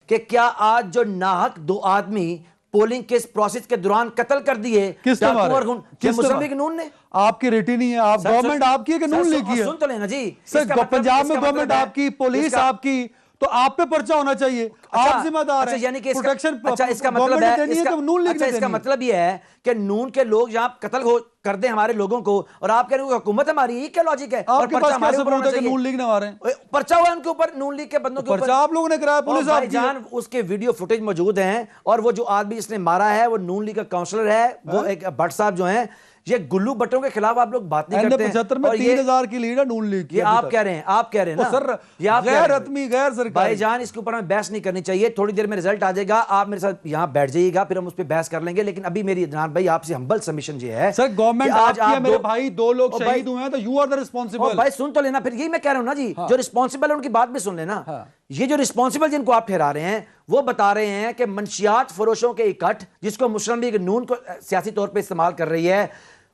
कि क्या आज जो नाहक 2 आदमी पोलिंग के प्रोसेस के दौरान कत्ल कर दिए मुस्लिम लीग नून ने? आपकी रेटी नहीं है, आप गवर्नमेंट आपकी है कि नून लीग की है? सुन तो लेना जी सर, पंजाब में गवर्नमेंट आपकी, पुलिस आपकी, तो आप पे पर्चा होना चाहिए। आप जिम्मेदार हैं, यानी कि प्रोटेक्शन। अच्छा, इसका मतलब है इसका मतलब ये है कि नून के लोग जहां कत्ल कर दे हमारे लोगों को, और आप कह रहे हो हुकूमत हमारी, ये क्या लॉजिक है? आपके पास क्या सबूत है कि नून लीग ने मारे? पर्चा हुआ उनके ऊपर, नून लीग के बंदों के ऊपर पर्चा आप लोगों ने कराया, पुलिस आपकी है। उसके वीडियो फुटेज मौजूद हैं, और वो जो आदमी जिसने मारा है वो नून लीग का काउंसलर है, वो एक भट्ट साहब जो हैं। ये गुल्लू भट्टों के खिलाफ आप लोग बात नहीं करते हैं। 75 में 3000 की लीड है नून लीग की। ये आप कह रहे हैं ना सर, गैर रत्मी, गैर सरकारी। भाईजान, इसके ऊपर हमें बहस नहीं करनी चाहिए। थोड़ी देर में रिजल्ट आ जाएगा, आप मेरे साथ यहाँ बैठ जाइएगा, फिर हम उस पर बहस कर लेंगे। लेकिन अभी मेरी जनाब भाई आपसे हम्बल सबमिशन ये है, सर गवर्नमेंट आज आप मेरे भाई 2 लोग शहीद हुए हैं, तो यू आर द रिस्पांसिबल। भाई सुन तो लेना, फिर यही मैं कह रहा हूं ना जी, जो रिस्पांसिबल है उनकी बात भी सुन लेना। ये जो रिस्पांसिबल जिनको आप ठहरा रहे हैं, वो बता रहे हैं कि मंशियात फरोशों के इकट्ठ, जिसको मुस्लिम लीग नून को सियासी तौर पर इस्तेमाल कर रही है,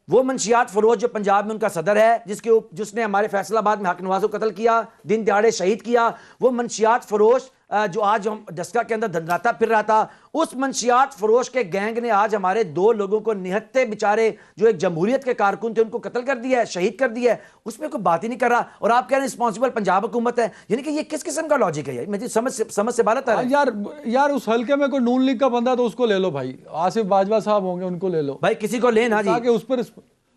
वो मंशियात फरोश जो पंजाब में उनका सदर है, जिसने हमारे फैसलाबाद में हक नवाज को कत्ल किया, दिन दिहाड़े शहीद किया, वो मंशियात फरोश जो आज हम डस्का के अंदर धंधराता फिर रहा था, उस मंशियात फरोश के गैंग ने आज हमारे 2 लोगों को निहत्ते बेचारे जो एक जमहूरियत के कारकुन थे उनको कत्ल कर दिया है, शहीद कर दिया है। उसमें कोई बात ही नहीं कर रहा, और आप कह रहे हैं रिस्पांसिबल पंजाब हुकूमत है। यानी कि ये किस किस्म का लॉजिक है? मुझे समझ से बात है यार उस हल्के में कोई नून लीग का बंदा तो उसको ले लो भाई, आसिफ बाजवा साहब होंगे, उनको ले लो भाई, किसी को लेना जी, ताकि उस पर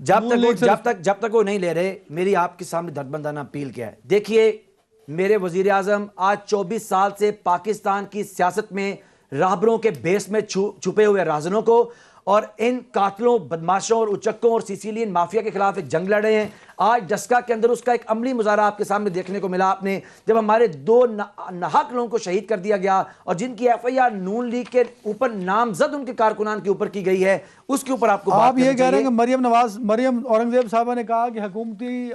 जब तक वो नहीं ले रहे। मेरी आपके सामने दर्दबंदाना अपील क्या है? देखिए, मेरे वजीर आजम आज 24 साल से पाकिस्तान की सियासत में राहबरों के बेस में छुपे हुए राजनों को और इन कातलों, बदमाशों और उचक्कों और सिसिलियन माफिया के खिलाफ एक जंग लड़े हैं। आज डस्का के अंदर उसका एक अमली मुजाहरा आपके सामने देखने को मिला आपने, जब हमारे 2 नाहक लोगों को शहीद कर दिया गया, और जिनकी FIR नून लीग के ऊपर नामजद उनके कारकुनान के ऊपर की गई है, उसके ऊपर आपको आप ये कह रहे हैं कि मरियम औरंगजेब साहबा ने कहा कि हुकूमती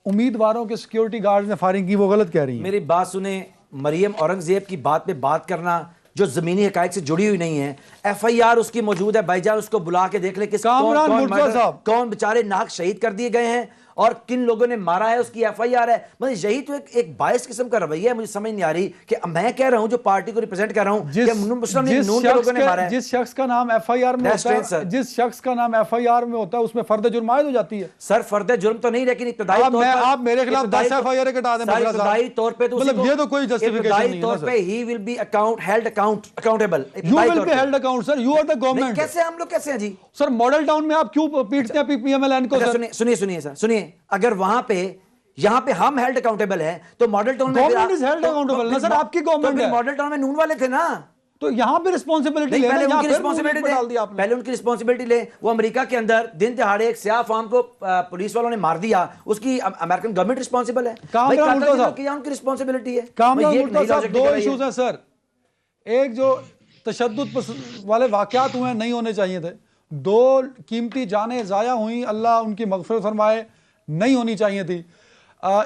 उम्मीदवारों के सिक्योरिटी गार्ड ने फायरिंग की, वो गलत कह रही है। मेरी बात सुने, मरियम औरंगजेब की बात पे बात करना जो जमीनी हकायक से जुड़ी हुई नहीं है। FIR उसकी मौजूद है, भाईजान उसको बुला के देख ले किस कौन बेचारे नाहक शहीद कर दिए गए हैं और किन लोगों ने मारा है, उसकी FIR है। मतलब यही तो एक बायस किस्म का रवैया है। मुझे समझ नहीं आ रही कि मैं कह रहा हूं जो पार्टी को रिप्रेजेंट कर रहा हूं, जिस शख्स का नाम FIR में उसमें फर्द जुर्म आयद हो जाती है। सर, फर्द जुर्म तो नहीं, लेकिन इब्तिदाई तौर पर आप मेरे खिलाफ 10 FIR कटा दें, इब्तिदाई तौर पे तो मतलब ये तो कोई जस्टिफिकेशन नहीं है। पे he will be accountable. You will be held account sir, you are the government. कैसे हम लोग कैसे हैं जी? सर, मॉडल टाउन में आप क्यों पीटते हैं PMLN को? सुनिए, अगर वहां पे यहां पे हम हेल्ड अकाउंटेबल है, तो मॉडल टाउन में गवर्नमेंट इज हेल्ड अकाउंटेबल ना सर, आपकी गवर्नमेंट है। मॉडल टाउन में नून वाले थे ना, तो यहां पे रिस्पांसिबिलिटी ले, पहले उनकी रिस्पांसिबिलिटी ले। वो अमेरिका के अंदर दिन दिहाड़े एक स्याह फार्म को पुलिस वालों ने मार दिया, उसकी अमेरिकन गवर्नमेंट रिस्पांसिबल है, उनकी रिस्पांसिबिलिटी है। 2 इश्यूज हैं सर, एक जो तशद्दुद वाले वाकयात हुए नहीं होने चाहिए थे, 2 कीमती जानें जाया हुई, अल्लाह उनकी मगफिरत फरमाए, नहीं होनी चाहिए थी।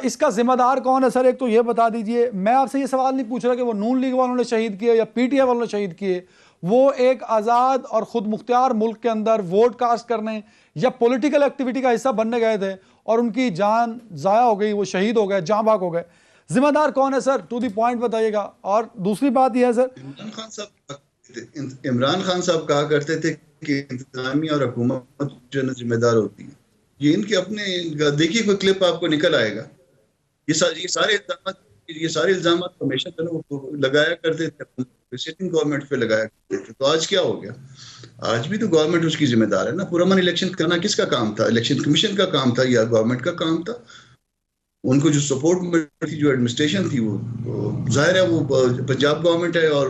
इसका जिम्मेदार कौन है सर? एक तो ये बता दीजिए। मैं आपसे ये सवाल नहीं पूछ रहा कि वो नून लीग वालों ने शहीद किए या PTI वालों ने शहीद किए। वो एक आज़ाद और खुद मुख्तियार मुल्क के अंदर वोट कास्ट करने या पॉलिटिकल एक्टिविटी का हिस्सा बनने गए थे और उनकी जान ज़ाया हो गई, वो शहीद हो गए, जाँ बाग हो गए। जिम्मेदार कौन है सर? टू द पॉइंट बताइएगा। और दूसरी बात यह है सर, इमरान खान साहब कहा करते थे कि इंतजामिया और हुकूमत जो है जिम्मेदार होती है। ये इनके अपने, देखिए कोई क्लिप आपको निकल आएगा। ये सारे इल्जाम हमेशा जो है लगाया करते थे, सिटिंग गवर्नमेंट पे लगाया करते थे। तो आज क्या हो गया? आज भी तो गवर्नमेंट उसकी जिम्मेदार है ना। पुरअमन इलेक्शन करना किसका काम था? इलेक्शन कमीशन का काम था या गवर्नमेंट का काम था? उनको जो सपोर्ट मिली, जो एडमिनिस्ट्रेशन थी, वो जाहिर है वो पंजाब गवर्नमेंट है और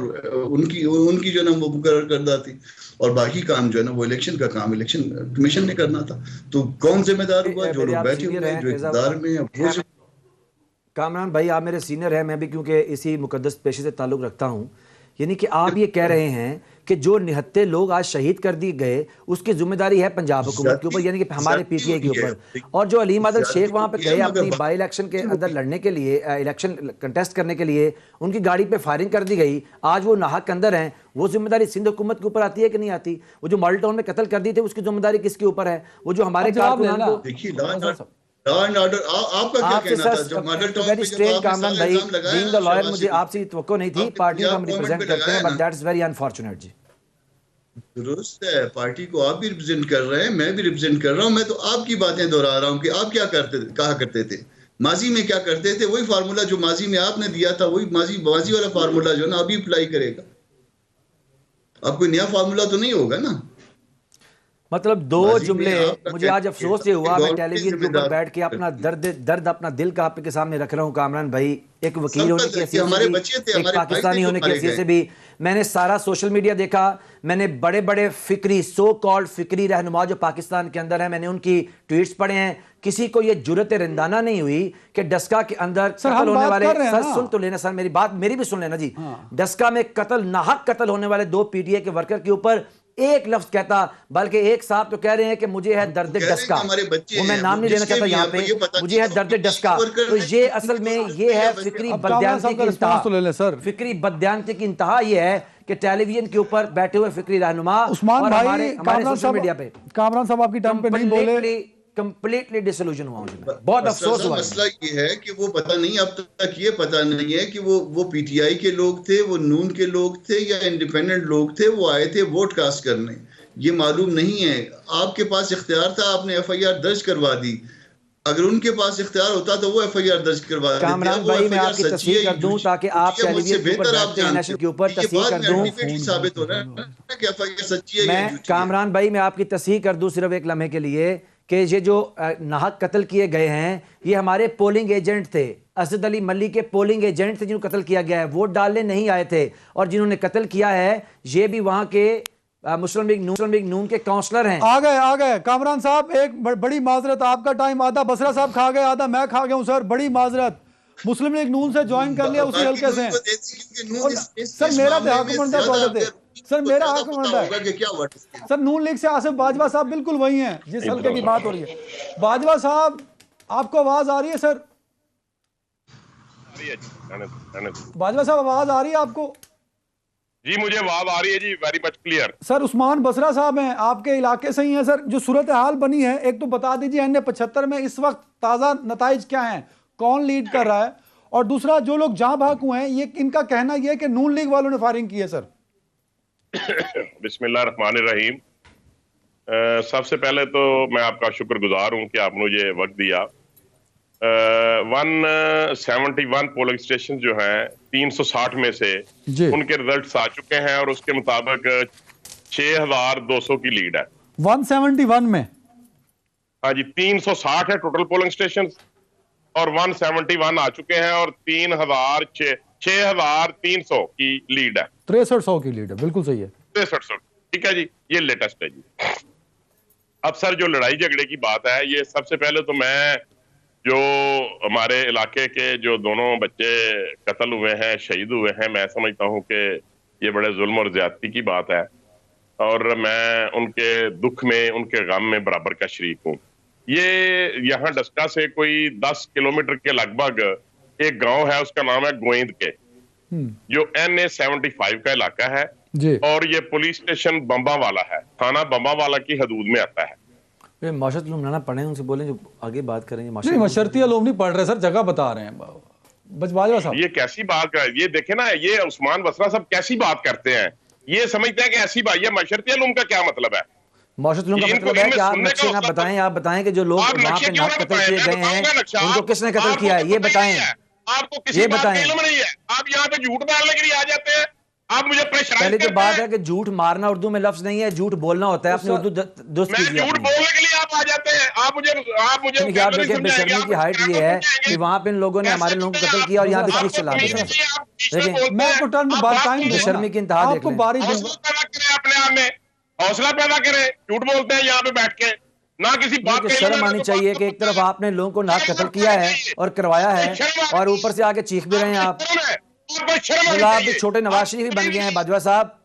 उनकी जो ना वो मुकर्रर करदा थी, और बाकी काम जो है ना वो इलेक्शन का काम इलेक्शन कमीशन ने करना था। तो कौन जिम्मेदार हुआ? जो लोग बैठे हुए हैं, जो इक़्तिदार में है, वो। कामरान भाई, आप मेरे सीनियर हैं, मैं भी क्योंकि इसी मुकद्दस पेशे से ताल्लुक़ रखता हूँ। यानी कि आप ये कह रहे हैं कि जो 79 लोग आज शहीद कर दिए गए, उसकी जिम्मेदारी है पंजाब हुकूमत के ऊपर, यानी कि हमारे PTI के ऊपर। और जो अलीम आदल शेख वहां पे गए अपनी बाई इलेक्शन के अंदर लड़ने के लिए, इलेक्शन कंटेस्ट करने के लिए, उनकी गाड़ी पे फायरिंग कर दी गई, आज वो नाहक के अंदर हैं। वो जिम्मेदारी सिंध हुकूमत के ऊपर आती है कि नहीं आती? वो जो मॉडल टाउन में कत्ल कर दिए थे, उसकी जिम्मेदारी किसके ऊपर है? वो जो हमारे लॉ एंड ऑर्डर आपका क्या आपसे कहना था सर जब मॉडल टाउन वेरी पे जब स्ट्रेंज आपने कामरान सारा भाई, इल्जाम लगाया बीइंग ना द लॉयर शहबाज मुझे शरीफ आपसे तवक्को नहीं थी, आपने पार्टी को हम पंजाब रिप्रेजेंट गवर्नमेंट पे करते हैं, लगाया बट ना, दैट इज वेरी अनफॉर्चुनेट जी। दुरुस्त है, पार्टी को आप भी रिप्रेजेंट कर रहे हैं, मैं भी रिप्रेजेंट कर रहा हूं, मैं तो आपकी बातें दोहरा रहा हूं कि आप क्या कहा करते थे, माजी में क्या करते थे, वही फार्मूला जो माजी में आपने दिया था, वही माजी वाला फार्मूला जो ना अभी अप्लाई करेगा। अब कोई नया फार्मूला तो नहीं होगा ना। मतलब दो माजी में जुमले, आपका मुझे आज कहना अफसोस था ये कि हुआ, मैं गवर्नमेंट टेलीविजन के ऊपर जिम्मेदार बैठ के अपना दर्द अपना दिल का आपके सामने रख रहा हूँ कामरान भाई, एक वकील सबका होने की ये हैसियत से हमारे भी, बच्चे थे, एक हमारे भाई पाकिस्तानी थे जो होने की मारे हैसियत गए। से भी मैंने सारा सोशल मीडिया देखा, मैंने बड़े बड़े फिक्री सो कॉल्ड फिक्री रहनुमा जो पाकिस्तान के अंदर है, मैंने उनकी ट्वीट्स पढ़े हैं, किसी को ये जुर्रत रिंदाना नहीं हुई कि डस्का के अंदर सर, कत्ल हम होने बात वाले, कर रहे हैं सर ना। सुन तो लेना सर, मेरी बात मेरी भी सुन लेना जी। डस्का में नाहक कत्ल होने वाले 2 पीटीआई के वर्कर के ऊपर एक लफ्ज कहता, बल्कि एक साहब तो कह रहे हैं कि मुझे है दर्द कह रहे हैं डस्का, कि हमारे बच्चे वो मैं हैं, नाम वो नहीं लेना जिसके चाहता भी यहाँ हैं, आपको ये पे, पता मुझे है नहीं दर्द कि डस्का। वर्कर तो ने ये असल में ये है किसी फिक्री अब कामरान बदयांती साहब का की रिस्पांस इंतहा, तो ले लें सर। फिक्री बदयांती की इंतहा ये है कि टेलीविजन के ऊपर बैठे हुए फिक्री रहनुमा उस्मान और भाई, हमारे सोशल मीडिया पे कामरान साहब आपकी टर्म पे नहीं बोले। कंप्लीटली डिसोल्यूशन हुआ मुझे, बहुत अफसोस हुआ। मसला ये है कि वो पता नहीं, अब तक ये पता नहीं है कि वो पीटीआई के लोग थे, वो नून के लोग थे या इंडिपेंडेंट लोग थे, वो आए थे वोट कास्ट करने, ये मालूम नहीं है। आपके पास इख्तियार था, आपने एफआईआर दर्ज करवा दी, अगर उनके पास इख्तियार होता तो वो एफआईआर दर्ज करवा देते। कामरान भाई मैं आपकी तस्दीक कर दूं ताकि आप टेलीविजन के ऊपर बैठते हैं, नेशनल के ऊपर तस्दीक कर दूं, साबित हो रहा है कि एफआईआर सच्ची है या मैं झूठी है। कामरान भाई मैं आपकी तस्दीक कर दूं सिर्फ एक लम्हे के लिए कि ये जो नाहक कत्ल किए गए हैं ये हमारे पोलिंग एजेंट थे, असद अली मल्ली के पोलिंग एजेंट थे जिनको कत्ल किया गया है, वोट डालने नहीं आए थे, और जिन्होंने कत्ल किया है ये भी वहां के मुस्लिम लीग नून के काउंसलर हैं। आ गए कामरान साहब, एक बड़ी माजरत, आपका टाइम आधा बसरा साहब खा गए, आधा मैं खा गया हूं सर, बड़ी माजरत। मुस्लिम लीग नून से ज्वाइन कर लिया उसी हल्के से। सर मेरा तो हक बनता है, सर मेरा हक बनता है सर। नून लीग से आसिफ बाजवा साहब बिल्कुल वही हैं जिस हल्के की बात हो रही है। बाजवा साहब आपको आवाज आ रही है सर? बाजवा साहब आवाज आ रही है आपको? जी मुझे आवाज आ रही है जी, very much clear. Sir Usman Basra sahab हैं, आपके इलाके से ही हैं सर। जो सूरत हाल बनी है एक तो बता दीजिए, NA-75 में इस वक्त ताज़ा नताइज क्या हैं, कौन लीड कर रहा है, और दूसरा जो लोग जहां भाग हुए हैं ये इनका कहना यह है कि नून लीग वालों ने फायरिंग की है सर। बिस्मिल्लाहिर्रहमानिर्रहीम। सबसे पहले तो मैं आपका शुक्रगुजार हूं कि आपने मुझे वक्त दिया। 171 पोलिंग स्टेशन जो हैं 360 में से उनके रिजल्ट्स आ चुके हैं और उसके मुताबिक 6200 की लीड है 171 में। हाँ जी, 360 है टोटल पोलिंग स्टेशन और 171 आ चुके हैं और 6300 की लीड है। 6300 की लीड है, बिल्कुल सही है, 6300। ठीक है जी, ये लेटेस्ट है जी। अब सर जो लड़ाई झगड़े की बात है, ये सबसे पहले तो मैं जो हमारे इलाके के जो दोनों बच्चे कत्ल हुए हैं, शहीद हुए हैं, मैं समझता हूं कि ये बड़े जुल्म और ज्यादती की बात है और मैं उनके दुख में, उनके गम में बराबर का शरीक हूं। ये यहाँ डस्का से कोई 10 किलोमीटर के लगभग एक गांव है, उसका नाम है गोइंद के, जो NA-75 का इलाका है जी। और ये पुलिस स्टेशन बम्बा वाला है, थाना बम्बा वाला की हदूद में आता है। माशरत उलूम पढ़े, उनसे बोलें जो आगे बात करेंगे। नहीं मशरती उलूम नहीं पढ़ रहे सर, जगह बता रहे हैं बाजवा साहब। ये कैसी बात कर, ये देखे ना, ये उस्मान बसरा साहब कैसी बात करते हैं, ये समझते हैं कि ऐसी बात। ये मशरती उलूम का क्या मतलब है? मौशद उलूम का मतलब है कि आप नक्शे ना बताएं, आप बताएं कि जो लोग वहां पे नाक कत्ल किए गए हैं उनको किसने कत्ल किया है, ये बताएं। आपको किसी बात का इल्म नहीं है, आप यहाँ पे झूठ मारने के लिए आ जाते हैं। आप मुझे पहले तो बात है कि झूठ मारना उर्दू में लफ्ज नहीं है, झूठ बोलना होता है। अपनी उर्दू दुरुस्त कीजिए। झूठ बोलने के लिए आप आ जाते हैं। आप मुझे आप देखिए बेशर्मी की हाइट ये है कि वहां पे इन लोगों ने हमारे लोगों को कत्ल किया और यहाँ पे चीख चला दिया। मैं आपको टर्न में बात टाइम बेशर्मी की इंतहा देख लें। अपने आप में हौसला पैदा करें। झूठ बोलते हैं यहाँ पे बैठ के, ना किसी बात की शर्म आनी चाहिए कि एक तरफ आपने लोगों को नाक कत्ल किया है और करवाया है और ऊपर से आके चीख भी रहे हैं आप। आप भी छोटे नवाज शरीफ भी बन गए हैं बाजवा साहब।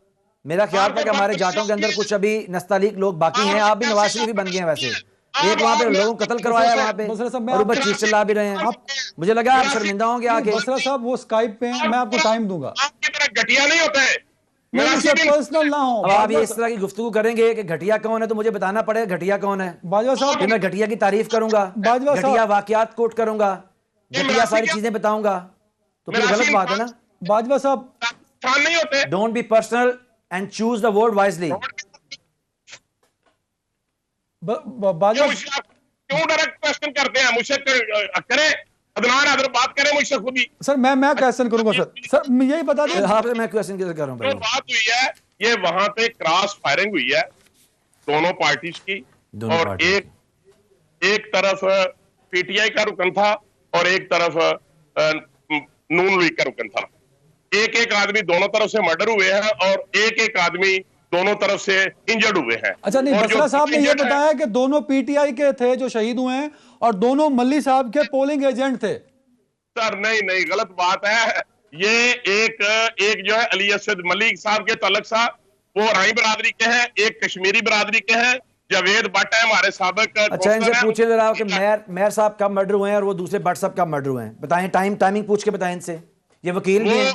मेरा ख्याल था कि हमारे जाटों के अंदर कुछ अभी नस्तालीक लोग बाकी हैं, आप भी नवाज शरीफ भी बन गए हैं। वैसे एक वहां पे लोगों को कत्ल करवाया है वहां पे और ऊपर चीख चिल्ला भी रहे हैं। मुझे लगा आप शर्मिंदा होंगे आके। बसरा साहब वो स्काइप पे हैं, मैं आपको टाइम दूंगा। आपकी तरह घटिया नहीं होता है, नहीं सर, पर्सनल ना हो। अब आप ये इस तरह की गुफ्तगू करेंगे कि घटिया कौन है, तो मुझे बताना पड़ेगा घटिया कौन है। बाजवा साहब, फिर मैं घटिया की तारीफ करूंगा, बाजवा साहब, घटिया वाकयात कोट करूंगा, घटिया सारी चीजें बताऊंगा, तो फिर गलत बात है ना। बाजवा साहब नहीं होते। Don't be personal and choose the word wisely. Bajwa क्यों डायरेक्ट क्वेश्चन करते हैं मुझसे? करें अदनान अगर बात करें मुझसे खुद ही। सर मैं क्वेश्चन करूंगा सर यही बता दें। हाँ, मैं क्वेश्चन कैसे कर रहा हूँ? जो बात हुई है ये वहां पे क्रॉस फायरिंग हुई है दोनों पार्टीज की, और एक तरफ पीटीआई का रुकन था और एक तरफ नून लीग का रुकन था। एक एक आदमी दोनों तरफ से मर्डर हुए हैं और एक एक आदमी दोनों तरफ से इंजर्ड हुए हैं। अच्छा, नहीं, बसरा साहब ने यह बताया कि दोनों पीटीआई के थे जो शहीद हुए हैं और दोनों मल्ली साहब के पोलिंग एजेंट थे। सर नहीं, गलत बात है। ये एक जो है अली असद मलिक साहब के तलक साहब, वो राई बरादरी के हैं, एक कश्मीरी बरादरी के हैं, जावेद भट्ट है हमारे साबिक। अच्छा, इनसे पूछे जरा कि मेयर साहब कब मर्डर हुए हैं और वो दूसरे भट्ट साहब कब मर्डर हुए हैं, बताएं। टाइमिंग पूछ के बताएं इनसे, ये वकील भी हैं,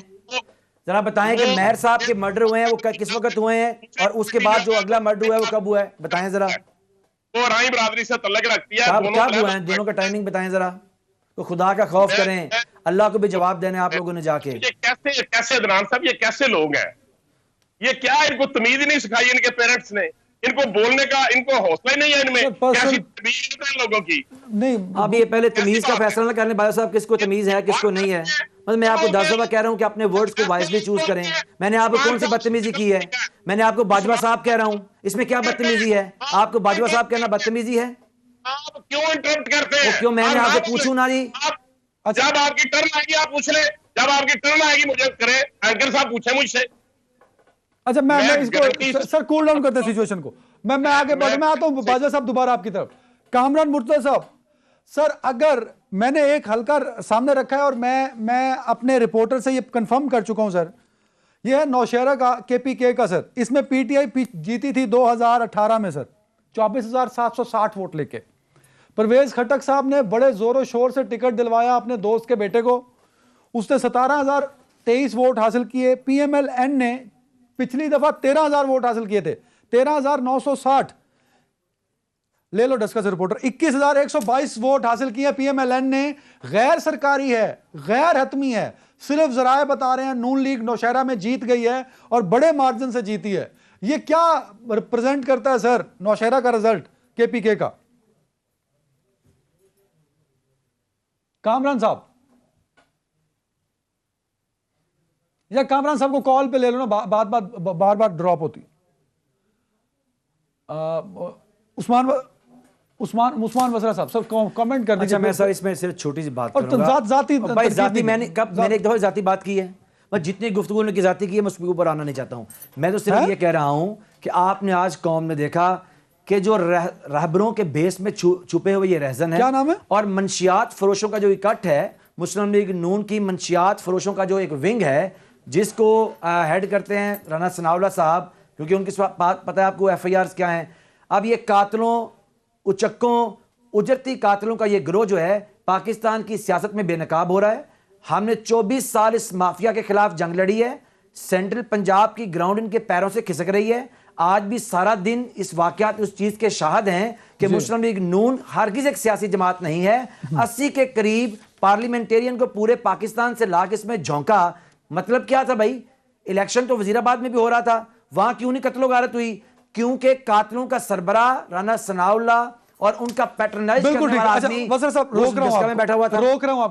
जरा बताएं कि मेयर साहब के मर्डर हुए हैं वो किस वक्त हुए हैं और उसके बाद जो अगला मर्डर हुआ है वो कब हुआ है, बताएं जरा। वो राई बरादरी से तल्लक रखती है। कब हुआ है, दोनों का टाइमिंग बताएं जरा। तो खुदा का खौफ करें, अल्लाह को भी जवाब देने आप लोगों ने जाके। ये कैसे अदनान साहब, ये कैसे लोग हैं? ये क्या इनको तमीज नहीं सिखाई इनके पेरेंट्स ने? इनको बोलने का इनको हौसला ही नहीं है इनमें। कैसी तमीज है लोगों की? नहीं, अब ये पहले तमीज का फैसला ना करने बादशाह साहब, किसको तमीज है किसको नहीं है। मतलब मैं आपको 10 दफा कह रहा हूं कि अपने वर्ड्स को वाइजली चूज करें। मैंने आपको कौन सी बदतमीजी की है? मैंने आपको बाजवा साहब कह रहा हूं, इसमें क्या बदतमीजी है? आपको बाजवा साहब कहना बदतमीजी है? आप क्यों इंटरप्ट करते हैं? क्यों मैंने आपसे पूछूं ना जी? जब आपकी टर्न आएगी आप पूछ ले, जब आपकी टर्न आएगी मुझे करे, एंकर साहब पूछे मुझसे। अच्छा, मैं इसको सर कूल डाउन करते हैं सिचुएशन को। मैं आगे बढ़, मैं आता हूं बाजवा साहब दोबारा आपकी तरफ। कामरान मुर्तजा साहब, सर अगर मैंने एक हल्का सामने रखा है और मैं अपने रिपोर्टर से ये कंफर्म कर चुका हूं सर, ये है नौशहरा का केपीके का सर। इसमें पीटीआई जीती थी 2018 में सर 24,760 वोट लेके। परवेज खटक साहब ने बड़े जोरों शोर से टिकट दिलवाया अपने दोस्त के बेटे को, उसने 17,023 वोट हासिल किए। पीएमएल-एन ने पिछली दफा 13,000 वोट हासिल किए थे, 13,960। ले लो डिस्कस रिपोर्टर, 21,122 वोट हासिल किए पीएमएल-एन ने। गैर सरकारी है, गैर हतमी है, सिर्फ जराए बता रहे हैं नून लीग नौशहरा में जीत गई है और बड़े मार्जिन से जीती है। ये क्या रिप्रेजेंट करता है सर नौशहरा का रिजल्ट केपीके का? कामरान साहब, या कामरान साहब को कॉल पे ले लो ना, बार बार ड्रॉप होती। उस्मान बसरा साहब सब कमेंट कर दीजिए। अच्छा, मैं सर इसमें सिर्फ छोटी सी बात और करूंगा। जाती मैंने एक दफा जाती बात की है, मैं जितनी गुफ्तगू की जाती की है मैं उसके ऊपर आना नहीं चाहता हूं। मैं तो सिर्फ ये कह रहा हूं कि आपने आज कौम ने देखा कि जो रहबरों के बेस में छुपे हुए ये रहजन है, क्या नाम है, और मंशियात फरोशों का जो इकट्ठ है, मुस्लिम लीग नून की मंशियात फरोशों का जो एक विंग है जिसको हेड करते हैं राना सनाउल्लाह साहब, क्योंकि उनकी पता है आपको FIRs क्या हैं। अब ये कातलों, उचक्कों, उजरती कातलों का ये गिरोह जो है पाकिस्तान की सियासत में बेनकाब हो रहा है। हमने 24 साल इस माफिया के खिलाफ जंग लड़ी है। सेंट्रल पंजाब की ग्राउंड इनके पैरों से खिसक रही है। आज भी सारा दिन इस वाकयात उस चीज के शाहिद हैं कि मुस्लिम लीग नून हरगिज एक सियासी जमात नहीं है। 80 के करीब पार्लियामेंटेरियन को पूरे पाकिस्तान से लाके इसमें झोंका। मतलब क्या था भाई? इलेक्शन तो वजीराबाद में भी हो रहा था, वहां क्यों नहीं कत्लो गारत हुई? क्योंकि कातलों का सरबराह राना सनाउल्लाह और उनका पैटर्नाइज करने वाला आदमी रोक रहा हूं आपको।